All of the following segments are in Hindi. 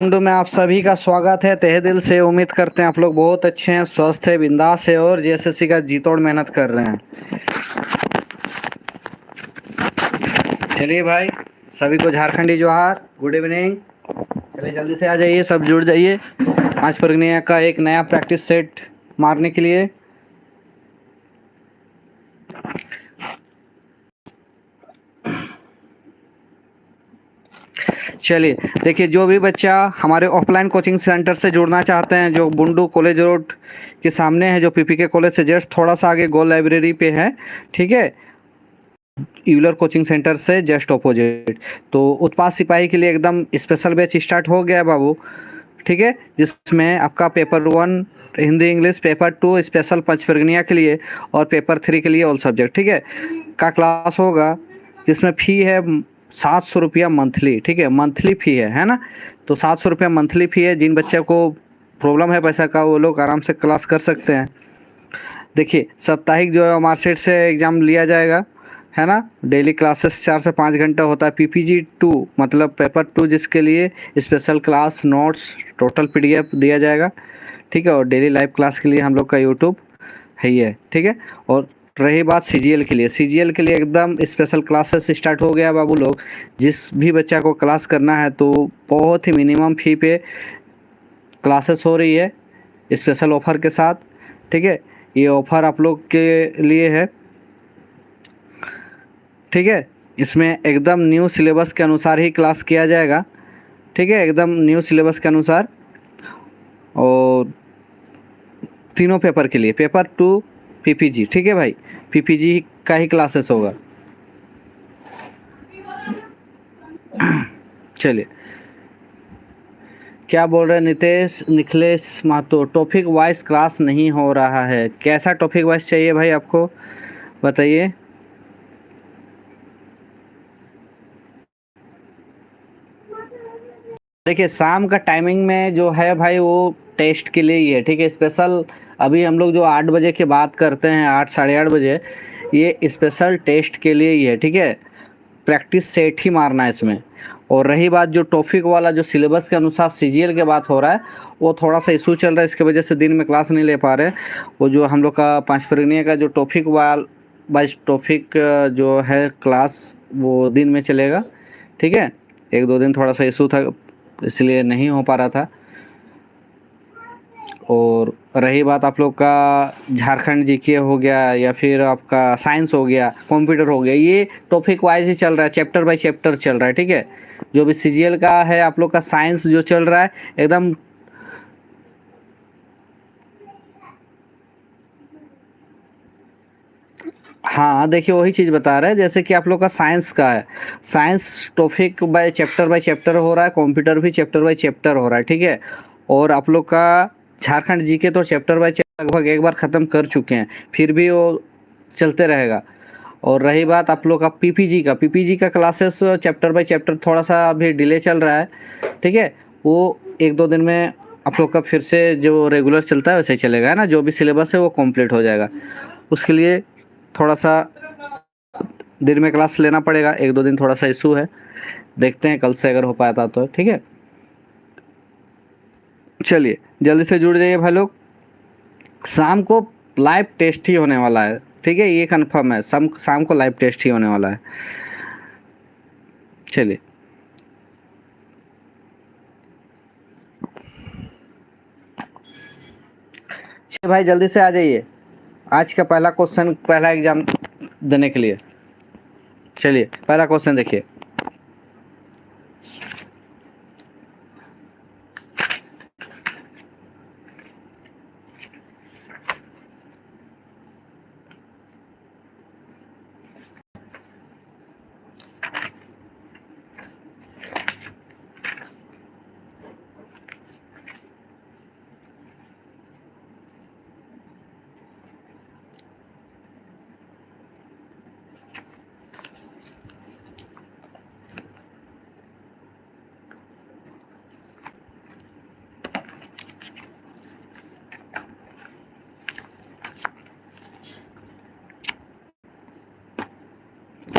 में आप सभी का स्वागत है। तहे दिल से उम्मीद करते हैं आप लोग बहुत अच्छे हैं, स्वस्थ है, बिंदास है और जेएसएससी का जी तोड़ मेहनत कर रहे हैं। चलिए भाई, सभी को झारखंडी जोहार, गुड इवनिंग। चलिए जल्दी से आ जाइए, सब जुड़ जाइए पांच प्रगनिया का एक नया प्रैक्टिस सेट मारने के लिए। चलिए देखिए, जो भी बच्चा हमारे ऑफलाइन कोचिंग सेंटर से जुड़ना चाहते हैं, जो बुंडू कॉलेज रोड के सामने है, जो पीपीके कॉलेज से जस्ट थोड़ा सा आगे गोल लाइब्रेरी पे है, ठीक है, यूलर कोचिंग सेंटर से जस्ट ऑपोजिट। तो उत्पाद सिपाही के लिए एकदम स्पेशल बैच स्टार्ट हो गया है बाबू, ठीक है, जिसमें आपका paper 1 Hindi English, paper 2 special Panchpargania के लिए और पेपर 3 के लिए ऑल सब्जेक्ट, ठीक है, का क्लास होगा, जिसमें फ़ी है 700 रुपया मंथली, ठीक है, मंथली फ़ी है ना। तो 700 रुपया मंथली फ़ी है। जिन बच्चे को प्रॉब्लम है पैसा का, वो लोग आराम से क्लास कर सकते हैं। देखिए, साप्ताहिक जो है मार्कशीट से एग्ज़ाम लिया जाएगा, है ना। डेली क्लासेस 4 से 5 घंटा होता है। पीपीजी 2 मतलब पेपर 2, जिसके लिए special class, notes, total PDF दिया जाएगा, ठीक है। और डेली लाइव क्लास के लिए हम लोग का यूट्यूब है ही है, ठीक है। और रही बात सीजीएल के लिए, सीजीएल के लिए एकदम स्पेशल क्लासेस स्टार्ट हो गया बाबू लोग। जिस भी बच्चा को क्लास करना है तो बहुत ही मिनिमम फ़ी पे क्लासेस हो रही है स्पेशल ऑफ़र के साथ, ठीक है। ये ऑफ़र आप लोग के लिए है, ठीक है। इसमें एकदम न्यू सिलेबस के अनुसार ही क्लास किया जाएगा, ठीक है, एकदम न्यू सिलेबस के अनुसार। और तीनों पेपर के लिए, पेपर 2 पीपीजी, ठीक है भाई, पीपीजी का ही क्लासेस होगा। चलिए, क्या बोल रहे हैं Nitesh Nikhilesh Mahato, topic wise class नहीं हो रहा है। कैसा टॉपिक वाइज चाहिए भाई आपको, बताइए। देखिए, शाम का टाइमिंग में जो है भाई, वो टेस्ट के लिए ही है, ठीक है, स्पेशल। अभी हम लोग जो 8 बजे की बात करते हैं, 8 साढ़े 8 बजे, ये स्पेशल टेस्ट के लिए ही है, ठीक है। प्रैक्टिस सेट ही मारना है इसमें। और रही बात जो टॉपिक वाला, जो सिलेबस के अनुसार सीजीएल के बात हो रहा है, वो थोड़ा सा इशू चल रहा है, इसकी वजह से दिन में क्लास नहीं ले पा रहे। वो जो हम लोग का पाँच प्रगनिया का जो टॉपिक वाइज टॉपिक जो है क्लास, वो दिन में चलेगा, ठीक है। 1-2 दिन थोड़ा सा इशू था, इसलिए नहीं हो पा रहा था। और रही बात आप लोग का झारखंड जीके हो गया, या फिर आपका साइंस हो गया, कंप्यूटर हो गया, ये टॉपिक वाइज ही चल रहा है, चैप्टर बाय चैप्टर चल रहा है, ठीक है। जो भी सीजीएल का है आप लोग का साइंस जो चल रहा है एकदम, हाँ देखिए, वही चीज़ बता रहे हैं। जैसे कि आप लोग का साइंस का है, साइंस टॉपिक बाय चैप्टर हो रहा है, कंप्यूटर भी चैप्टर बाय चैप्टर हो रहा है, ठीक है। और आप लोग का झारखंड जीके तो चैप्टर बाय चैप्टर लगभग एक बार ख़त्म कर चुके हैं, फिर भी वो चलते रहेगा। और रही बात आप लोग का पीपीजी का क्लासेस चैप्टर बाय चैप्टर थोड़ा सा अभी डिले चल रहा है, ठीक है। वो 1-2 दिन में आप लोग का फिर से जो रेगुलर चलता है वैसे ही चलेगा, है ना। जो भी सिलेबस है वो कंप्लीट हो जाएगा। उसके लिए थोड़ा सा दिन में क्लास लेना पड़ेगा, 1-2 दिन थोड़ा सा इशू है, देखते हैं कल से अगर हो पाता तो, ठीक है। चलिए जल्दी से जुड़ जाइए भाई लोग। शाम को लाइव टेस्ट ही होने वाला है, ठीक है, ये कंफर्म है, शाम को लाइव टेस्ट ही होने वाला है। चलिए भाई, जल्दी से आ जाइए आज का पहला क्वेश्चन, पहला एग्जाम देने के लिए। चलिए पहला क्वेश्चन देखिए।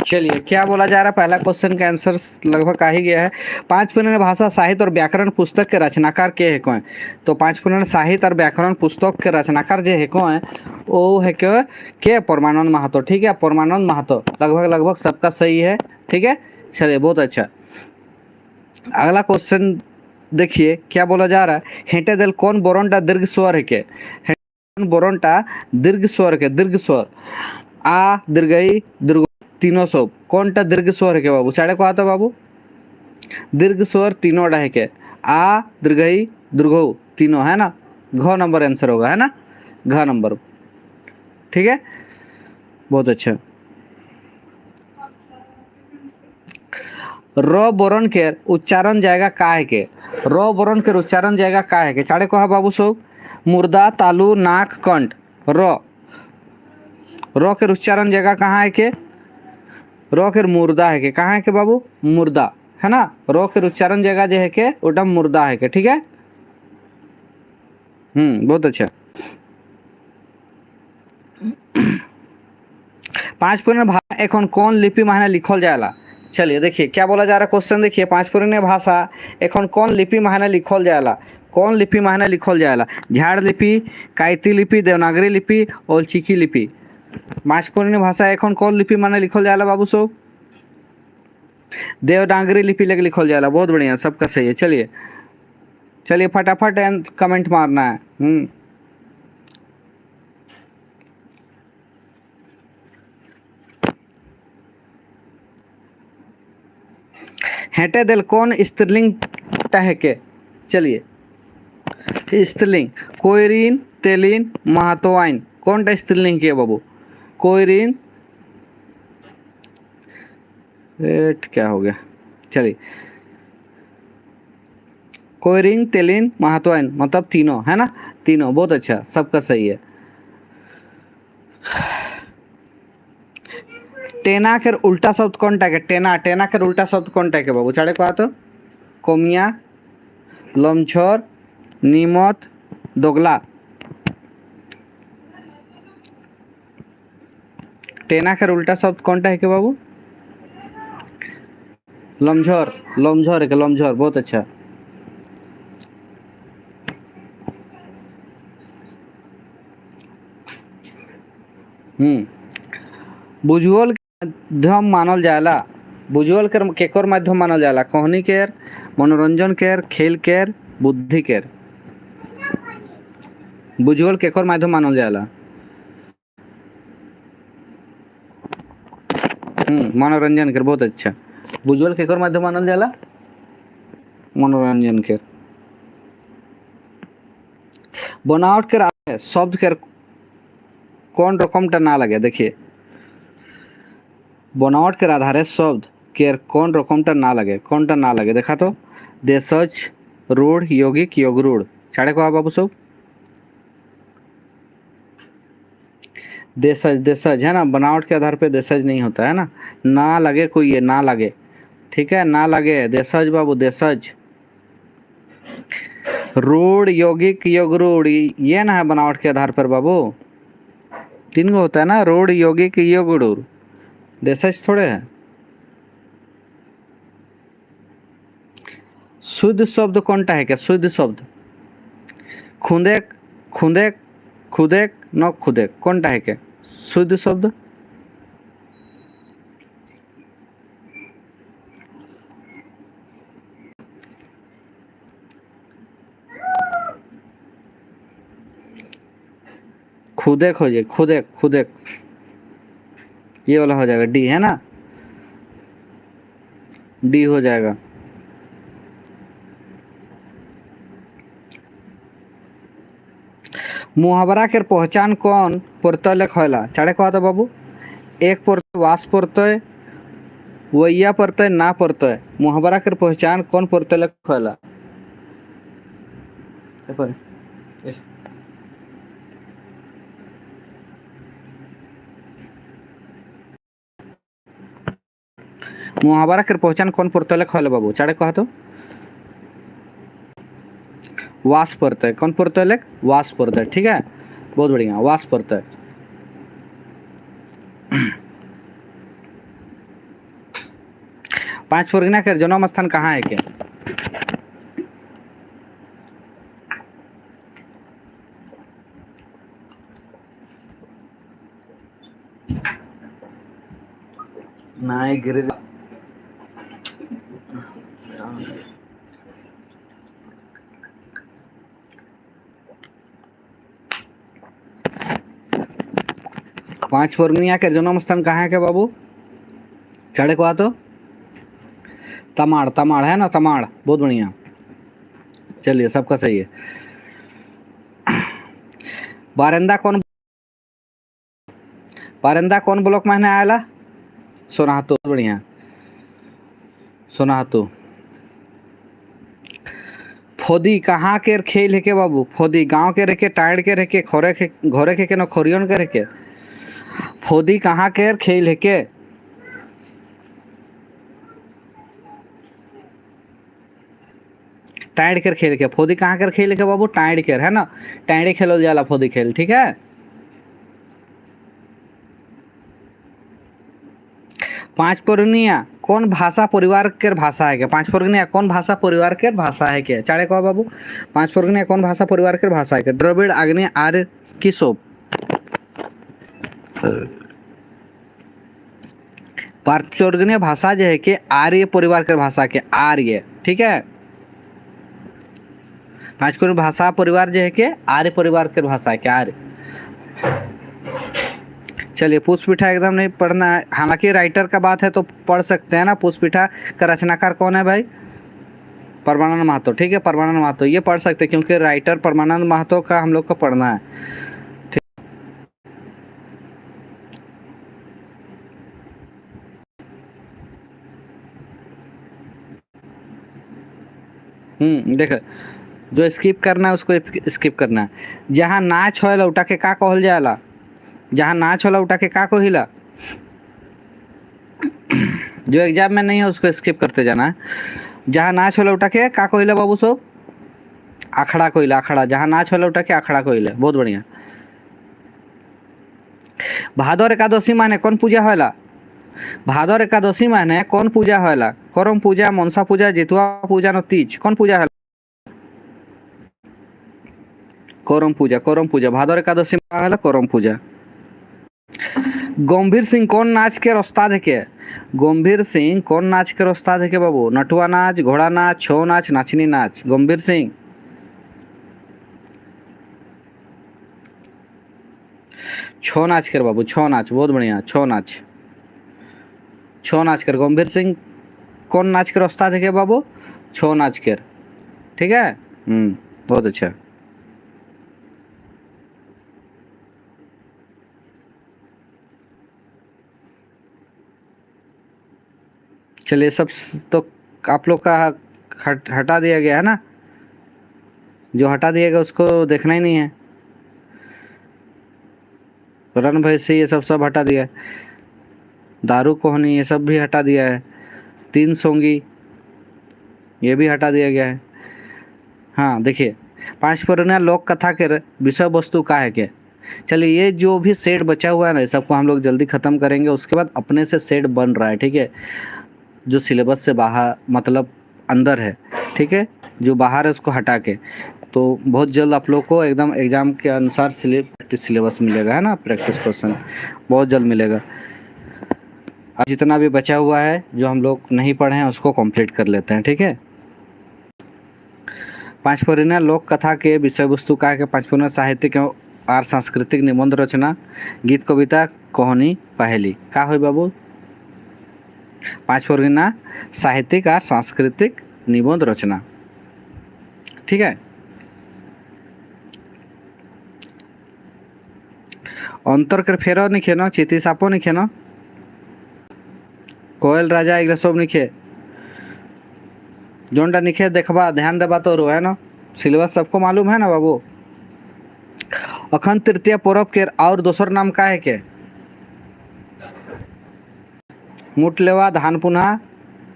चलिए क्या बोला जा रहा है, पहला क्वेश्चन का आंसर लगभग आ ही गया है। पांच पुराण भाषा साहित्य और व्याकरण पुस्तक के रचनाकार के है कौन? तो पांच पुराण साहित्य और व्याकरण पुस्तक के रचनाकार जो है कौन, वो है के परमानंद महतो। ठीक है, परमानंद महतो लगभग लगभग सबका सही है। ठीक है, चलिए बहुत अच्छा। अगला क्वेश्चन देखिए क्या बोला जा रहा है, हेंटे दिल कौन बोरनटा दीर्घ स्वर है के? बोरनटा दीर्घ स्वर के, दीर्घ स्वर आ दीर्घई दीर्घ तीनों सब कौन टा दीर्घ स्वर है के बाबू? साढ़े को आता बाबू, दीर्घ स्वर तीनों है के, आ दीर्घई दीर्घ तीनों है ना, घ नंबर आंसर होगा है ना, घ नंबर। ठीक है, बहुत अच्छा। र बोरन के उच्चारण जाएगा का है के? र बोरन के उच्चारण जाएगा का है के? साढ़े को बाबू सब, मुर्दा तालु नाक कंठ। र के उच्चारण जगह कहाँ है के? र के मुर्दा है के, कहाँ है के बाबू? मुर्दा है ना। र के उच्चारण जगह जो है के उटा मुर्दा है के। ठीक है, बहुत अच्छा। पांच पुराण भाषा एखन कौन लिपि माने लिखल जाएला? चलिए देखिए क्या बोला जा रहा है क्वेश्चन, देखिए पांच पुराण भाषा एखन कौन लिपि माने लिखल जाएला? कौन लिपि माने लिखल जाएला? झाड़ लिपि, कायती लिपि, देवनागरी लिपि और चिकी लिपि। पांच पुराण भाषा एखन कौन लिपि माने लिखल जाएला बाबू सब? देवनागरी लिपि लेके लिखल जाएला। बहुत बढ़िया, सबका सही है। चलिए चलिए फटाफट कमेंट मारना है। हेंटे दिल कौन स्त्रीलिंग है के? चलिए स्त्रीलिंग कोयरीन तेलिन महतोआइन कौन टा स्त्रीलिंग के बाबू? कोयरीन क्या हो गया, चलिए कोयरीन तेलिन महतोआइन मतलब तीनों है ना, तीनों। बहुत अच्छा, सबका सही है। टेना के उल्टा शब्द कौन टा के? टेना, टेना के उल्टा शब्द कौन टा के बाबू? साढ़े को तो कोमिया, लमछोर, नीमत, दोगला। टेना के उल्टा शब्द कौन टा है के बाबू? लमझोर, लमझोर है के, लमझोर। बहुत अच्छा। बुजुअल माध्यम मानल जाएला? बुजुअल कर केकर माध्यम मानल जाएला? कहानी केर, मनोरंजन केर, खेल केर, बुद्धि केर। बुजुअल केकर माध्यम मानल जाएला? मनोरंजन केर। बहुत अच्छा। बुजुअल केकर माध्यम मानल जाएला? मनोरंजन केर। बनावट के शब्द केर कौन रकमटा ना लगे? देखिए बनावट के आधारे शब्द के कौन रकमटा ना लगे, कौनटा ना लगे देखा तो? देशज, रूढ़, यौगिक, योगरूढ़। साढ़े को बाबू सब देशज, देशज है ना, बनावट के आधार पे देशज नहीं होता है ना लगे कोई, ये ना लगे। ठीक है, ना लगे देशज बाबू, देशज। रूढ़, यौगिक, योगरूढ़ ये ना है बनावट के आधार पर बाबू, तीन को होता है ना, रूढ़, यौगिक, योगरूढ़। देशज थोड़े है। शुद्ध शब्द कौनटा है क्या? शुद्ध शब्द खुदेक, खुदेक, खुदेक न खुदेक कौनटा है क्या शुद्ध शब्द? खुदेक हो जाए, खुदेक, खुदेक ये वाला हो जाएगा, डी है ना, डी हो जाएगा। मुहावरा के पहचान कौन प्रत्यय लेख होला? चाड़े कहा था बाबू, एक प्रत्यय, वास प्रत्यय, वैया प्रत्यय, ना प्रत्यय। मुहावरा के पहचान कौन प्रत्यय लेख होला? मुहावरा के पहचान कौन प्रत्यय लेख होला बाबू? चाड़े कहा तो वास प्रत्यय। कौन प्रत्यय लेख? वास प्रत्यय। ठीक है, बहुत बढ़िया, वास प्रत्यय। पांच परगना के जन्म स्थान कहाँ है के? नहीं गिर 5 परगनिया के जन्म स्थान कहाँ है के बाबू? चढ़े को आ तो तमाड़, तमाड़ है ना, तमाड़, बहुत बढ़िया। चलिए सबका सही है। बारंदा कौन ब्लॉक में आयला? सोनाहतू, बढ़िया, सोनाहतू। फोदी कहाँ के खेल है के बाबू? फोदी गांव के रखे, टाइड के रखे, घोरे के न खोरियन के रखे? फोदी कहाँ के खेल है के? टाइड के खेल के। फोदी कहाँ के खेल के बाबू? टाइड के, है ना, टाइडे खेल जाला फोदी खेल, ठीक है। पांच परगनिया कौन भाषा परिवार के भाषा है के? पांच परगनिया कौन भाषा परिवार के भाषा है के? चारे कहो बाबू, पांच परगनिया कौन भाषा परिवार के भाषा है के? द्रविड़, आग्नेय, आर्य की सोप? पांच परगनिया भाषा जो है कि आर्य परिवार के भाषा के, आर्य, ठीक है। पांच परगनिया भाषा परिवार जो है कि आर्य परिवार के भाषा है के, आर्य। चलिए, पुष्पपीठा एकदम नहीं पढ़ना है, हालांकि राइटर का बात है तो पढ़ सकते हैं ना। पुष्पपीठा का रचनाकार कौन है भाई? परमानंद महतो, ठीक है, परमानंद महतो, ये पढ़ सकते हैं क्योंकि राइटर परमानंद महतो का हम लोग को पढ़ना है, ठीक। देख, जो स्किप करना है उसको स्किप करना है। जहाँ नाच होला उठा के का कहल जाला? जहाँ नाच होला उठा के का कहिला? जो एग्जाम में नहीं है उसको स्किप करते जाना है। जहाँ नाच होला उठा के का कहिला बाबू सब? आखड़ा कहिला, आखड़ा। जहाँ नाच होला उठा के आखड़ा कहिला, बहुत बढ़िया। भादर एकादशी माने कौन पूजा होला? भादर एकादशी माने कौन पूजा होला? करम पूजा, मनसा पूजा, जितुआ पूजा न तीज, कौन पूजा होला? करम पूजा, करम पूजा। भादर एकादशी में होला करम पूजा। गंभीर सिंह कौन नाच के उस्ताद है के? गंभीर सिंह कौन नाच के उस्ताद है के बाबू? नटुआ नाच, घोड़ा नाच, छो नाच, नाचनी नाच। गंभीर सिंह छो नाच कर बाबू, छो नाच, बहुत बढ़िया, छो नाच, छो नाच कर। गंभीर सिंह कौन नाच कर उस्ताद है के बाबू? छो नाच कर, ठीक है। बहुत अच्छा। चलिए, सब तो आप लोग का हटा दिया गया है ना। जो हटा दिया गया उसको देखना ही नहीं है। रन भाई से ये सब हटा दिया है। दारू कोहनी ये सब भी हटा दिया है। तीन सोंगी ये भी हटा दिया गया है। हाँ देखिए, पांच परगना लोक कथा के विषय वस्तु का है क्या? चलिए, ये जो भी सेट बचा हुआ है ना, सबको हम लोग जल्दी ख़त्म करेंगे। उसके बाद अपने से सेट बन रहा है, ठीक है, जो सिलेबस से बाहर, मतलब अंदर है, ठीक है, जो बाहर है उसको हटा के। तो बहुत जल्द आप लोग को एकदम एग्ज़ाम के अनुसार प्रैक्टिस सिलेबस मिलेगा, है ना, प्रैक्टिस क्वेश्चन बहुत जल्द मिलेगा। अब जितना भी बचा हुआ है जो हम लोग नहीं पढ़े हैं उसको कंप्लीट कर लेते हैं, ठीक है। पांच परगना लोक कथा के विषय वस्तु का है? पांच परगना साहित्यिक और सांस्कृतिक निबंध रचना, गीत, कविता, कहानी, पहेली का हो बाबू? पांच परगना साहित्यिक और सांस्कृतिक निबंध रचना, ठीक है। अंतर कर फेर निखे न, चिति सापो निखे न, कोयल राजा एगला सब निखे, जोनटा निखे देखबा ध्यान देबा तो है ना। सिलेबस सबको मालूम है ना बाबू। अखंड तृतीया पर्व के और दोसर नाम का है के? मुठलेवा, धान पुनः,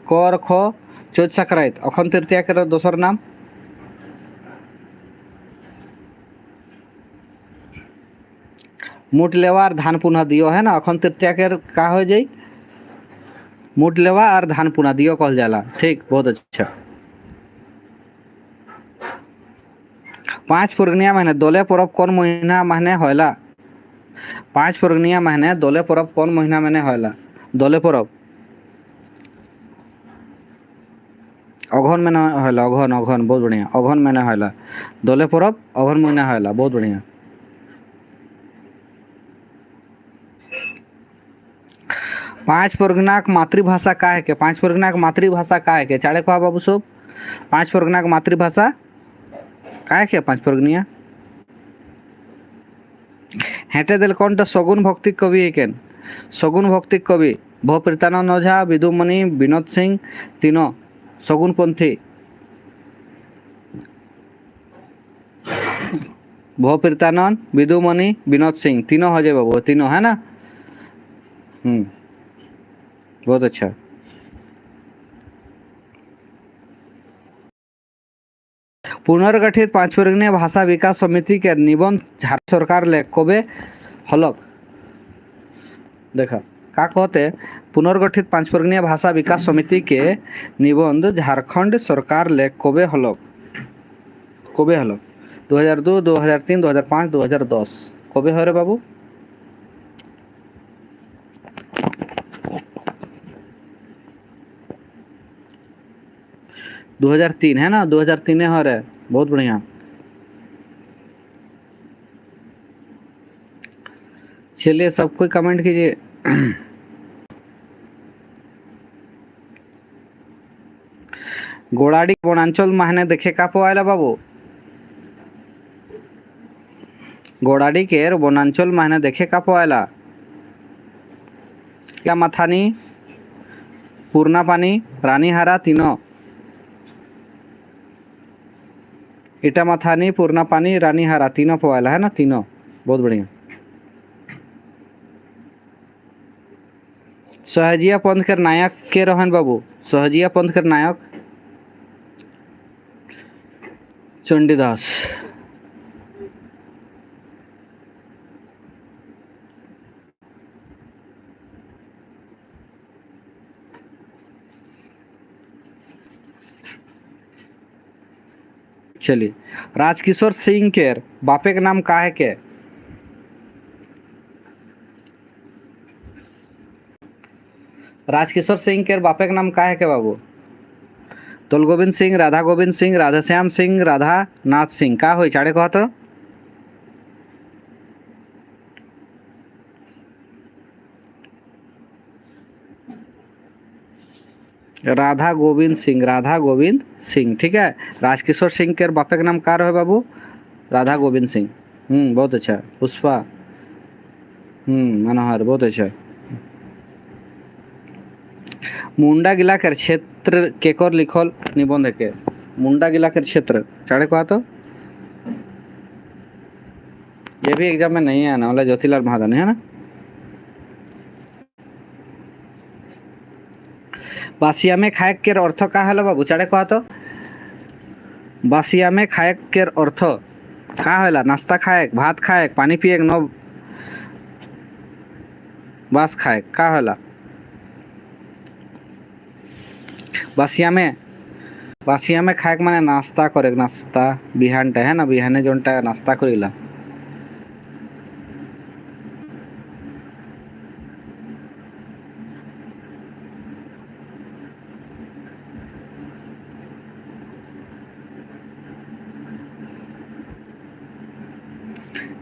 कर खो, चौथ संक्रांत। अखंड तृतीया के दोसर नाम? मुठलेवा धान पुनः दियो है ना। अखंड तृतीया के का हो जाई? मुठ लेवा और धान पुना दियो कहल जाला। ठीक, बहुत अच्छा। पाँच फुर्गनिया महीने दोले परब कौन महीना महीने होयला? पाँच फुर्गनिया महीने दोले परब कौन महीना महीने होयला? दोले परब अघन महीना होयला। अघन अघन बहुत बढ़िया, अघन महीना होयला। दोले परब अघन महीना होयला, बहुत बढ़िया। पाँच परगनाक मातृभाषा का है के? पाँच परगनाक मातृभाषा का है के? चाड़े कहा बाबू सब, पाँच परगनाक मातृभाषा का है के? पाँच परगनिया हेटे दिल कौन तो सगुन भौतिक कवि है केन? सगुन भौतिक कवि भवप्रीतानंद ओझा, विदुमणि, विनोद सिंह, तीनों सगुनपंथी। भवप्रीतानंद, विदुमणि, विनोद सिंह, तीनों हो जाए बाबू, तीनों है ना। बहुत अच्छा। पुनर्गठित पाँच परगनिया भाषा विकास समिति के निबंध झारखंड सरकार ले कबे हलक? देखा का कहते, पुनर्गठित पाँच परगनिया भाषा विकास समिति के निबंध झारखंड सरकार ले कबे हलक? कबे हलक? 2002, 2003, 2005, 2010 कबे हो रे बाबू? 2003 है ना, 2003 हो रहा है, बहुत बढ़िया। चलिए सब कोई कमेंट कीजिए। गोड़ाड़ी वनांचल माहने देखे का पोआला बाबू? गोड़ाड़ी के वनांचल माहने देखे का पोआला? क्या मथानी, पूर्णा पानी, रानीहारा, तीनों? इटा मथानी, पूर्णा पानी, रानीहारा तीनों पोआला है ना, तीनों, बहुत बढ़िया। सहजिया पंथ के नायक के रहन बाबू? सहजिया पंथ के नायक चंडीदास। चलिए, राजकिशोर सिंह के बापे के नाम का है के? राजकिशोर सिंह के बापे के नाम का है के बाबू? तुल गोविंद सिंह, राधा गोविंद सिंह, राधाश्याम सिंह, राधा नाथ सिंह, का हो चाड़े कह तो? राधा गोविंद सिंह, राधा गोविंद सिंह, ठीक है। राजकिशोर सिंह के बापे के नाम का रहे बाबू? राधा गोविंद सिंह। बहुत अच्छा। पुष्पा, मनोहर, बहुत अच्छा। मुंडा गिला के क्षेत्र केकर लिखल निबंध के? मुंडा गिला के क्षेत्र चाड़े कहा तो? ये भी एग्जाम में नहीं है ना, वाला ज्योतिलाल महादानी है ना। बासिया में खाए के अर्थ का है बाबू? चाड़े कहा तो? बासिया में खाए के अर्थ का है? नाश्ता खाए, भात खाए, पानी पिए, नो बस खाए, का है? बासिया में खाए माने नाश्ता करे, नाश्ता बिहान है ना, बिहाने जोनटा नाश्ता करेला।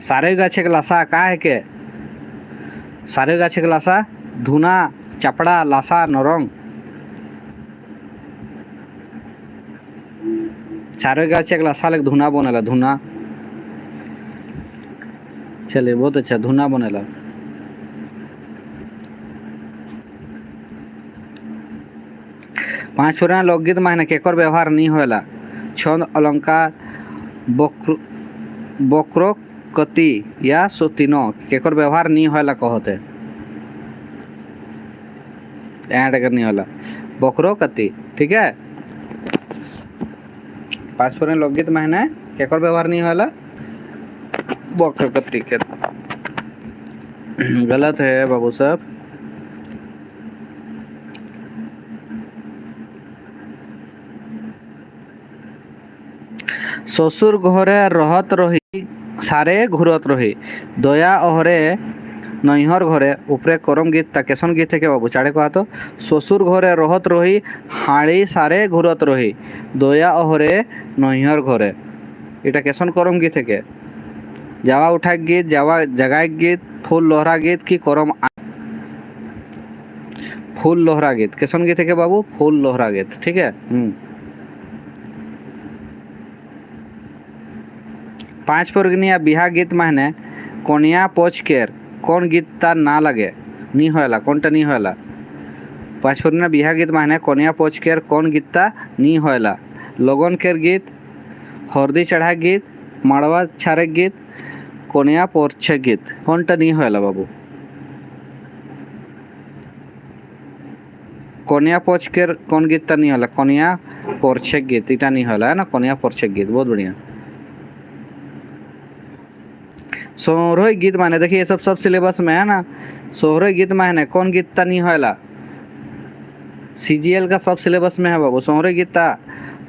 सारे गाछे के लाशा का है के? सारे गाछे के लाशा धुना, चपड़ा, लाशा, नरंग। सारे गाछे के लाशा लग धुना बनेला, धुना। चलिए, बहुत अच्छा, धुना बनेला। पांच पुराना लोकगीत मायने केकर व्यवहार नहीं होला? छंद, अलंकार, वक्रोक्ति या तीनों केकर व्यवहार नहीं होला कहते? ऐड अगर नहीं होला, वक्रोक्ति, ठीक है। पांच पुराना लोकगीत मायने केकर व्यवहार नहीं होला? वक्रोक्ति के। गलत है बाबू साहब। শ্বশুর ঘরে রহত রহি সারে ঘুরত রহি দয়া অহরে নৈহর ঘরে উপরে করম গীত তা কেসন গীত থেকে বাবু চাড়ে কয়া তো শ্বশুর ঘরে রহত রহি হাঁড়ি সারে ঘুরত রহি দয়া অহরে নৈহর ঘরে এটা কেসন করম গীত থেকে যাওয়া উঠা গীত যাওয়া জাগায় গীত ফুল লোহরা গীত কি করম फूल लोहरा गीत केसन गीत है बाबू फूल लोहरा गीत ठीक है। 5 परगनिया बिहा गीत माने कोनिया पोच केर कौन गीत तार ना लगे नी होला कौनटा नी होला 5 परगनिया बिहा गीत माने कोनिया पोच केर कौन गीत ता नी होला लगन केर गीत हरदी चढ़ा गीत मड़वा छारे गीत कोनिया पोरछे गीत कौनटा नी होला बाबू कन्या पोच के कौन गीत ता नहीं होला कन्या पोरछेक गीत इटा नहीं होला है ना कन्या पोरछेक गीत बहुत बढ़िया। सोहरोई गीत माने देखिए ये सब सिलेबस में है ना सोहरोई गीत माने कौन गीत ता नहीं होला सीजीएल का सब सिलेबस में है बाबू सोहरोई गीत ता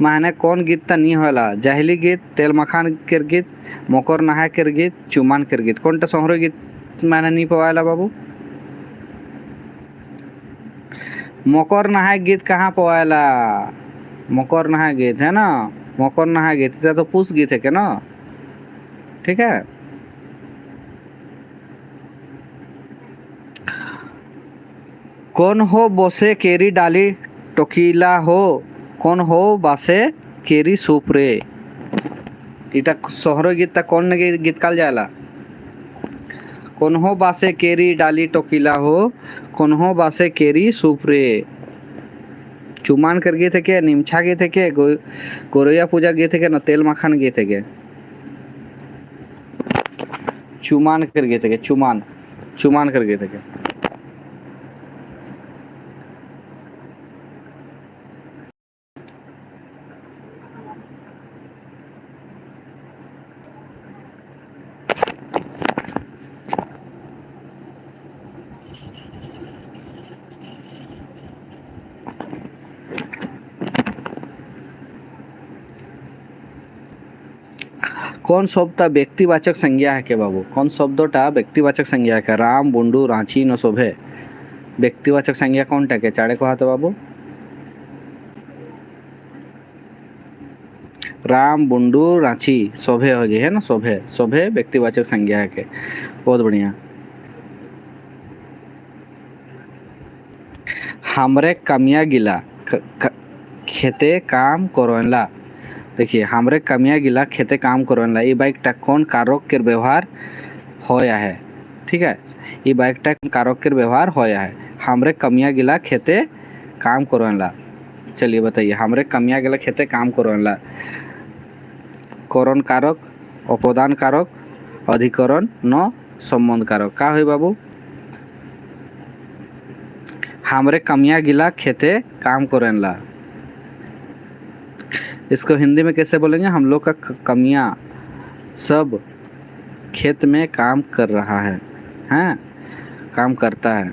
माने कौन गीत ता नहीं होला जाहिली गीत तेल मखान केर गीत मकर नहा केर गीत चुमान केर गीत कौनटा सोहरोई गीत माने नहीं पवाला बाबू मकर नहाय गीत कहाँ पवाला मकर नहाय गीत है ना मकर नहाय गीत इतना तो पूछ गीत है क्या ना ठीक है। कौन हो बोसे केरी डाली टोकीला हो कौन हो बासे केरी सुपरे इटा सोहरो गीत ता कौन गीत काल जायला कौन हो बासे केरी डाली टोकीला हो कौन हो बासे केरी सुपरे चुमान कर गए थे के निमछा गए थे के गोरैया पूजा गए थे के न तेल मखान गए थे के चुमान कर गए थे के चुमान चुमान कर गए थे के कौन शब्दटा व्यक्तिवाचक संज्ञा है के बाबू कौन शब्दटा व्यक्तिवाचक संज्ञा है राम बुंडू रांची न शोभे व्यक्तिवाचक संज्ञा कौनटा के चाड़े को हाथ बाबू राम बुंडू रांची शोभे हो जी है ना शोभे शोभे व्यक्तिवाचक संज्ञा है के बहुत बढ़िया। हमरे कमिया गिला खेते काम करोला देखिए हमरे कमिया गिला खेते काम करोला ये बाइक टा कौन कारक के व्यवहार होया है ठीक है ये बाइक टा कारक के व्यवहार होया है हमरे कमिया गिला खेते काम करोला चलिए बताइए हमरे कमिया गिला खेते काम करोला करण कारक अपदान कारक अधिकरण न संबंध कारक का है बाबू हमरे कमिया गिला खेते काम करोला इसको हिंदी में कैसे बोलेंगे हम लोग का कमियां सब खेत में काम कर रहा है हैं काम करता है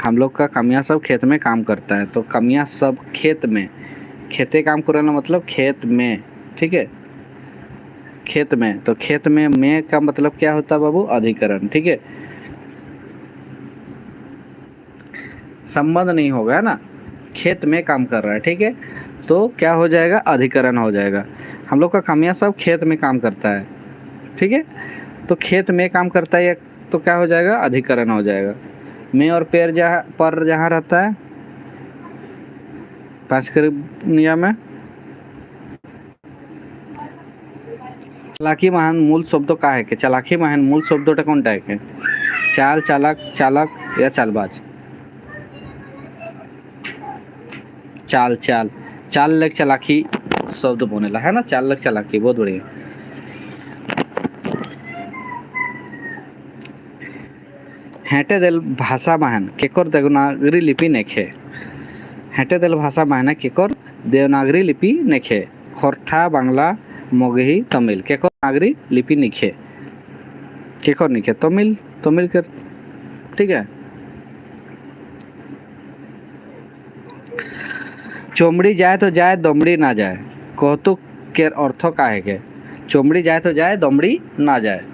हम लोग का कमियां सब खेत में काम करता है तो कमियां सब खेत में खेते काम करना मतलब खेत में ठीक है खेत में तो खेत में का मतलब क्या होता है बाबू अधिकरण ठीक है संबंध नहीं होगा ना खेत में काम कर रहा है ठीक है तो क्या हो जाएगा अधिकरण हो जाएगा हम लोग का कमियां सब खेत में काम करता है ठीक है तो खेत में काम करता है तो क्या हो जाएगा अधिकरण हो जाएगा में और पैर पर जहाँ रहता है 5 नियम में चालाकी महान मूल शब्द का है कि चालाकी महान मूल शब्दों कौन है के चाल चालक चालक या चालबाज चाल चाल चाल लग चालाकी शब्द बोनेला है ना चाल लग चालाकी बहुत बढ़िया। हेटे दिल भाषा महान केकर देवनागरी लिपि नेखे हेटे दिल भाषा महान केकर देवनागरी लिपि नेखे खोरठा बांग्ला मगही तमिल केकर नागरी लिपि निखे केकर निखे तमिल तमिल कर ठीक है। चमड़ी जाए तो जाए दमड़ी ना जाए कहतु केर अर्थ काहे के चमड़ी जाए तो जाए दमड़ी ना जाए,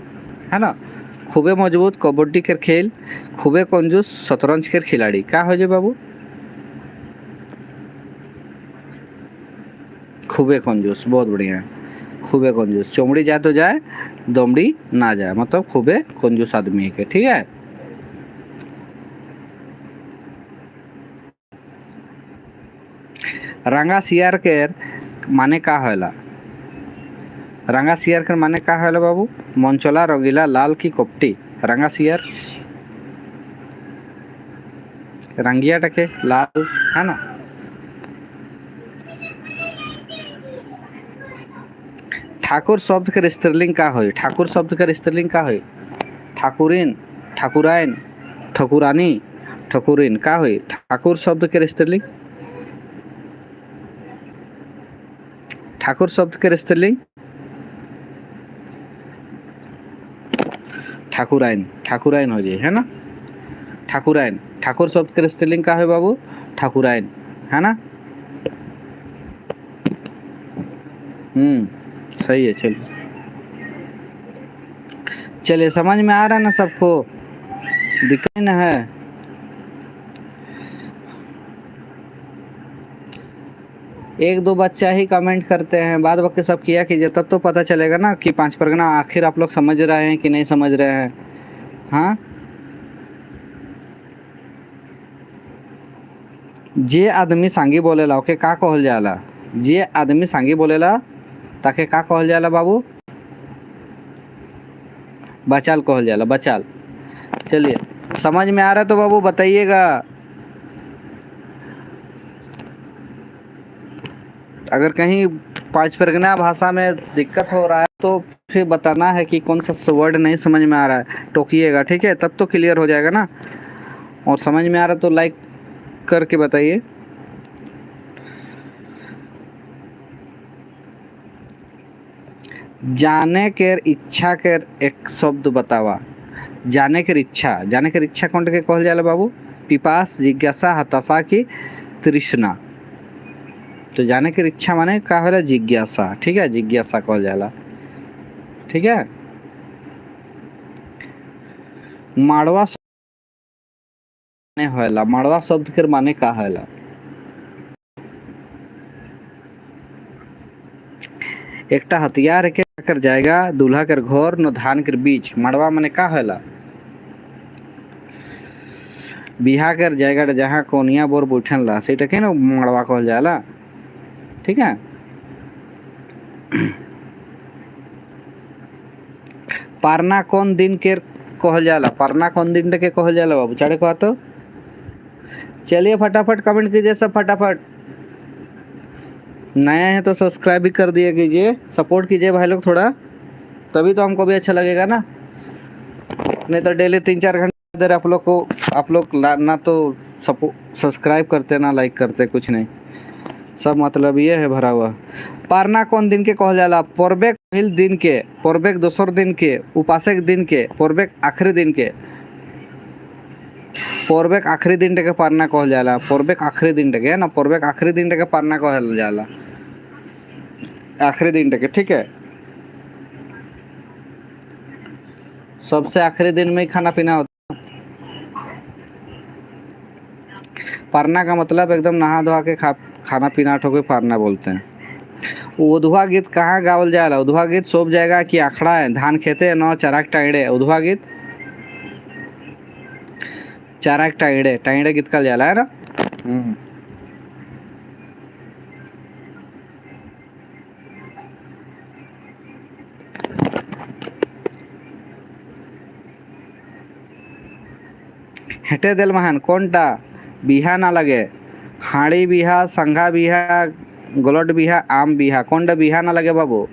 है ना। खूबे मजबूत कबड्डी के खेल, खूबे कंजूस शतरंज के खिलाड़ी, का हो जे बाबू? खूबे कंजूस, बहुत बढ़िया है। खूबे कंजूस, चमड़ी जाए तो जाए दमड़ी ना जाए, मतलब खूबे कंजूस आदमी के, ठीक है। रंगा सियार के माने का होला? रंगा सियार के माने का होला बाबू? मनचला रंगीला लाल की कपटी, रंगा सियार रंगिया टके लाल, है ना। ठाकुर शब्द के स्त्रीलिंग का होई? ठाकुर शब्द के स्त्रीलिंग का होई? ठाकुरिन, ठाकुराइन, ठकुरानी, ठकुरिन, का होई ठाकुर शब्द के स्त्रीलिंग? ठाकुर शब्द के स्त्रीलिंग ठाकुराइन, ठाकुराइन हो जाए, है ना। ठाकुराइन, ठाकुर शब्द के स्त्रीलिंग का है बाबू? ठाकुराइन, है ना। सही है। चलिए चलिए, समझ में आ रहा है ना सबको? दिक्कत न है। एक दो बच्चा ही कमेंट करते हैं, बाद बाकी सब किया कीजिए, तब तो पता चलेगा ना कि पांच परगना आखिर आप लोग समझ रहे हैं कि नहीं समझ रहे हैं। हाँ, जे आदमी सांगी बोलेला ओके का कहल जाला? जे आदमी सांगी बोलेला ताके का कहल जाला बाबू? बचाल कहल जाला, बचाल। चलिए, समझ में आ रहा है तो बाबू बताइएगा। अगर कहीं पांच परगना भाषा में दिक्कत हो रहा है तो फिर बताना है कि कौन सा वर्ड नहीं समझ में आ रहा है, टोकिएगा, ठीक है, तब तो क्लियर हो जाएगा ना। और समझ में आ रहा तो लाइक करके बताइए। जाने के इच्छा के एक शब्द बतावा। जाने के इच्छा, जाने के इच्छा कौन के कहल जाला बाबू? पिपास, जिज्ञासा, हताशा की तृष्णा। तो जाने की इच्छा माने का होला? जिज्ञासा, ठीक है, जिज्ञासा कहल जाला, ठीक है। माड़वा होला, माड़वा शब्द के माने का होला? एकटा हथियार के कर जाएगा दूल्हा के घर न धान के बीच, माड़वा माने का होला? बिहा कर जाएगा जहाँ कोनिया बोर बैठन ला, सेटा के ना माड़वा कहल जाला, ठीक है। पारना कौन दिन के कहल जाला? पारना कौन दिन के कहल जाला बाबू? चारे कहा तो। चलिए फटाफट कमेंट कीजिए सब, फटाफट। नया है तो सब्सक्राइब भी कर दिया कीजिए, सपोर्ट कीजिए भाई लोग थोड़ा, तभी तो हमको भी अच्छा लगेगा ना। नहीं तो डेली 3-4 घंटे देर आप लोग को, आप लोग ना तो सब्सक्राइब करते ना लाइक करते, कुछ नहीं, सब मतलब ये है भरा हुआ। पारना कौन दिन के कहल जाला? परबेक पहिल दिन के, परबेक दोसर दिन के, उपासक दिन के, परबेक आखिरी दिन के। परबेक आखिरी दिन के पारना कहल जाला, परबेक आखिरी दिन के, है ना, परबेक आखिरी दिन के पारना कहल जाला, आखिरी दिन के, ठीक है। सबसे आखिरी दिन में ही खाना पीना होता है। पारना का मतलब एकदम नहा धोआ के खाना पीना ठोके पारना बोलते हैं। उधवा गीत कहाँ गावल जाला? उधवा गीत सब जगह की आखड़ा है, धान खेते न चराक टाइड़े, उधवा गीत चराक टाइड़े, टाइड़े गीत का जाला, है ना। हेटे दिल महान कोनटा बिहा ना लगे? हाड़ी बिहा, संघा बिहा, गोलट बिहा, आम बिहा, कोनटा बिहा ना लगे बाबू?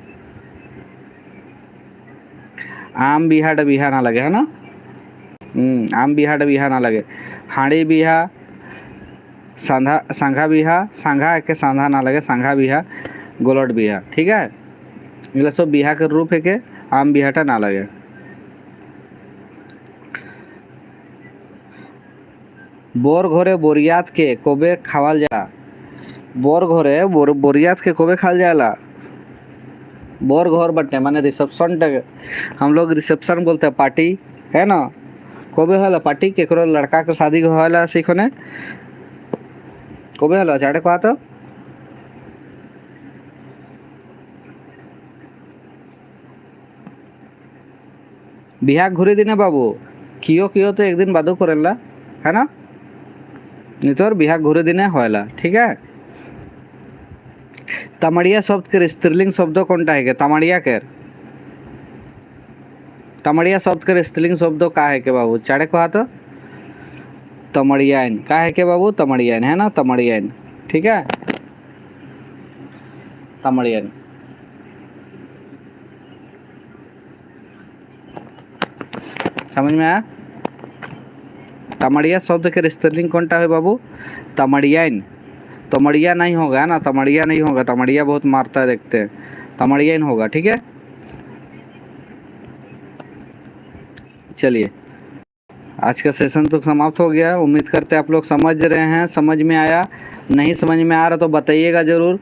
आम बिहा बिहा ना लगे, है ना। आम बिहा बिहा ना लगे। हाड़ी बिहा, संघा बिहा, संघा के संधा ना लगे, संघा बिहा, गोलट बिहा, ठीक है। ये सब बिहा के रूप है के आम बिहाटा ना लगे। बोर घरे बोरियात के कोबे खावल जाला? बोर घरे बोरियात के कोबे खाल जाला? बोर घोर बट्टे माने रिसेप्शन टक, हम लोग रिसेप्शन बोलते हैं पार्टी, है ना। कबे होला पार्टी केकरो लड़का के शादी होला सिखने, कबे होला चाटे कहा तो बिहा घुरी दिने बाबू कियो कियो तो एक दिन बादो करेला, है ना। नितोर बिहा घुरे दिने होला, ठीक है। तमड़िया शब्द के स्त्रीलिंग शब्द कोनटा है के तमड़िया के, तमड़िया शब्द के स्त्रीलिंग शब्द का है के बाबू चाड़े कहा तो तमड़ियान का है के बाबू, तमड़ियान है ना, तमड़ियान, ठीक है, तमड़ियान। समझ में आया। तमड़िया शब्द के स्त्रीलिंग कौनटा है बाबू, तमड़ियान। तमड़िया नहीं होगा ना, तमड़िया नहीं होगा, तमड़िया बहुत मारता है देखते हैं, तमड़ियान होगा, ठीक है। चलिए आज का सेशन तो समाप्त हो गया, उम्मीद करते हैं आप लोग समझ रहे हैं, समझ में आया। नहीं समझ में आ रहा तो बताइएगा ज़रूर,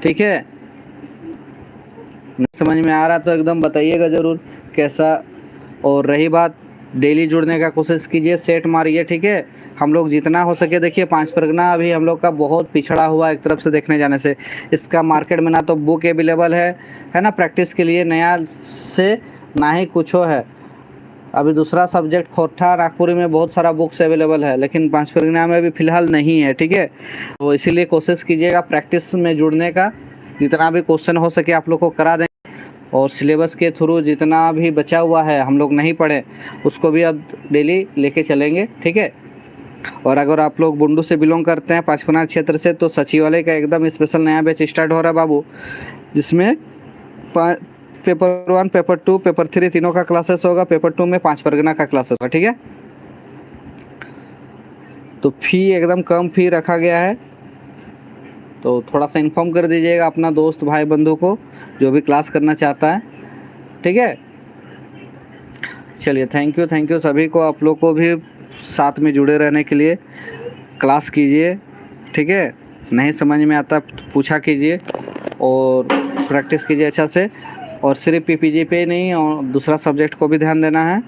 ठीक है। नहीं समझ में आ रहा तो एकदम बताइएगा ज़रूर कैसा। और रही बात डेली जुड़ने का कोशिश कीजिए, सेट मारिए, ठीक है। हम लोग जितना हो सके देखिए, 5 परगना अभी हम लोग का बहुत पिछड़ा हुआ एक तरफ से देखने जाने से। इसका मार्केट में ना तो बुक अवेलेबल है ना, प्रैक्टिस के लिए नया से ना ही कुछ है। अभी दूसरा सब्जेक्ट खोटा नागपुरी में बहुत सारा बुक्स अवेलेबल है, लेकिन 5 परगना में अभी फ़िलहाल नहीं है, ठीक है। तो इसीलिए कोशिश कीजिएगा प्रैक्टिस में जुड़ने का, जितना भी क्वेश्चन हो सके आप लोग को करा दें। और सिलेबस के थ्रू जितना भी बचा हुआ है हम लोग नहीं पढ़े उसको भी अब डेली लेके चलेंगे, ठीक है। और अगर आप लोग बुंडू से बिलोंग करते हैं, पचपना क्षेत्र से, तो सचिवालय का एकदम स्पेशल नया बैच स्टार्ट हो रहा है बाबू, जिसमें पेपर 1, पेपर 2, पेपर 3 तीनों का क्लासेस होगा। पेपर 2 में 5 परगना का क्लासेस होगा, ठीक है। तो फ़ी एकदम कम फ़ी रखा गया है, तो थोड़ा सा इन्फॉर्म कर दीजिएगा अपना दोस्त भाई बंधु को जो भी क्लास करना चाहता है, ठीक है। चलिए थैंक यू सभी को, आप लोग को भी साथ में जुड़े रहने के लिए। क्लास कीजिए, ठीक है। नहीं समझ में आता पूछा कीजिए और प्रैक्टिस कीजिए अच्छा से। और सिर्फ पीपीजी पे ही नहीं, और दूसरा सब्जेक्ट को भी ध्यान देना है।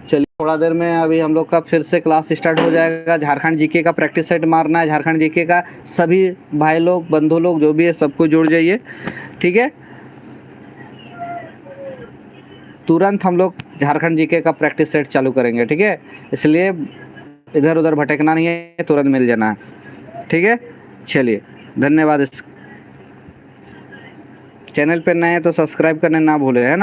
चलिए थोड़ा देर में अभी हम लोग का फिर से क्लास स्टार्ट हो जाएगा। झारखंड जीके का प्रैक्टिस सेट मारना है, झारखंड जीके का सभी भाई लोग बंधु लोग जो भी है सबको जुड़ जाइए, ठीक है। तुरंत हम लोग झारखंड जीके का प्रैक्टिस सेट चालू करेंगे, ठीक है। इसलिए इधर उधर भटकना नहीं है, तुरंत मिल जाना है, ठीक है। चलिए धन्यवाद। इस चैनल पे नए हैं तो सब्सक्राइब करने ना भूलें, है ना।